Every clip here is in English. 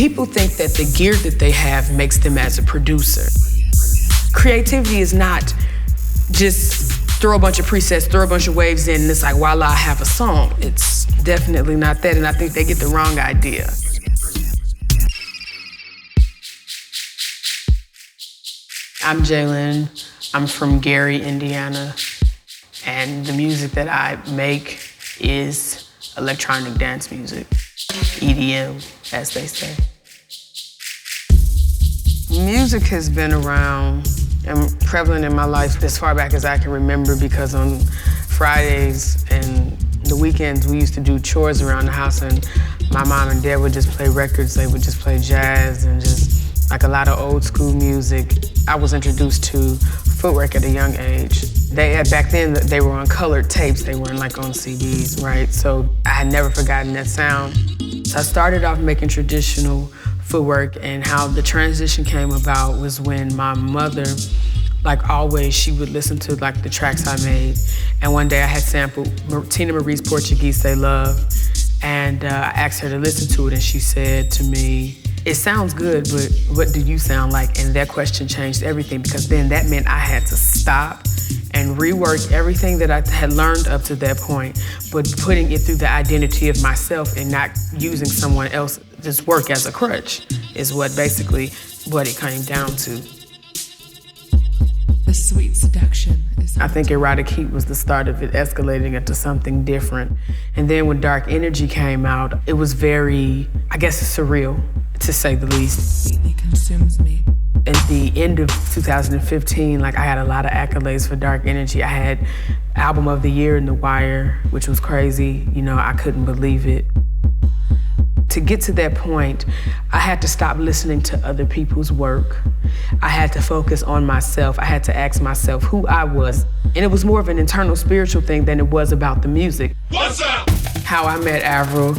People think that the gear that they have makes them as a producer. Creativity is not just throw a bunch of presets, throw a bunch of waves in, and it's like, voila, I have a song. It's definitely not that, and I think they get the wrong idea. I'm Jlin. I'm from Gary, Indiana, and the music that I make is electronic dance music, EDM, as they say. Music has been around and prevalent in my life as far back as I can remember, because on Fridays and the weekends we used to do chores around the house, and my mom and dad would just play records. They would just play jazz and just like a lot of old school music. I was introduced to footwork at a young age. Back then they were on colored tapes. They weren't like on CDs, right? So I had never forgotten that sound. So I started off making traditional footwork, and how the transition came about was when my mother, like always, she would listen to like the tracks I made. And one day I had sampled Tina Marie's Portuguese They Love, and I asked her to listen to it, and she said to me, "It sounds good, but what do you sound like?" And that question changed everything, because then that meant I had to stop and rework everything that I had learned up to that point, but putting it through the identity of myself and not using someone else's work as a crutch is what it came down to. The sweet seduction. I think Erotic Heat was the start of it escalating into something different. And then when Dark Energy came out, it was very, I guess, surreal, to say the least. It consumes me. At the end of 2015, like, I had a lot of accolades for Dark Energy. I had Album of the Year in The Wire, which was crazy. You know, I couldn't believe it. To get to that point, I had to stop listening to other people's work. I had to focus on myself. I had to ask myself who I was. And it was more of an internal spiritual thing than it was about the music. What's up? How I met Avril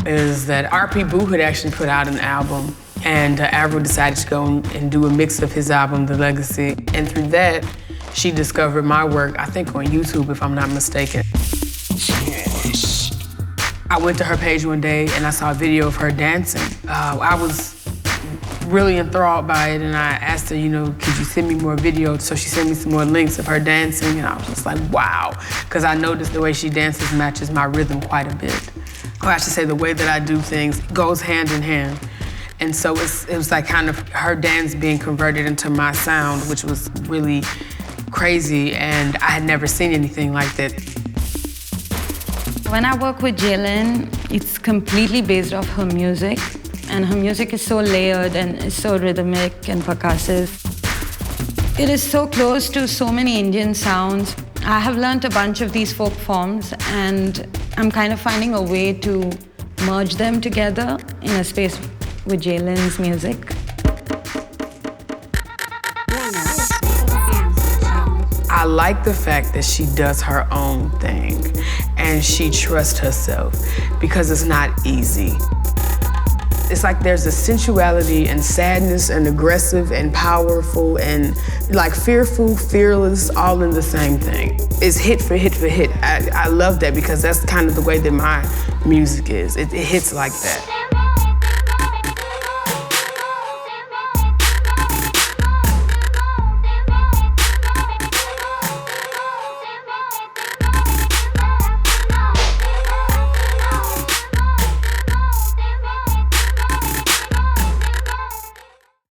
is that R.P. Boo had actually put out an album, and Avril decided to go and do a mix of his album, The Legacy. And through that, she discovered my work, I think on YouTube, if I'm not mistaken. I went to her page one day and I saw a video of her dancing. I was really enthralled by it, and I asked her, you know, could you send me more videos? So she sent me some more links of her dancing, and I was just like, wow. Because I noticed the way she dances matches my rhythm quite a bit. Or I should say the way that I do things goes hand in hand. And so it was like kind of her dance being converted into my sound, which was really crazy, and I had never seen anything like that. When I work with Jlin, it's completely based off her music, and her music is so layered and is so rhythmic and percussive. It is so close to so many Indian sounds. I have learned a bunch of these folk forms, and I'm kind of finding a way to merge them together in a space with Jlin's music. I like the fact that she does her own thing and she trusts herself, because it's not easy. It's like there's a sensuality and sadness and aggressive and powerful and like fearful, fearless, all in the same thing. It's hit for hit for hit. I love that, because that's kind of the way that my music is. It hits like that.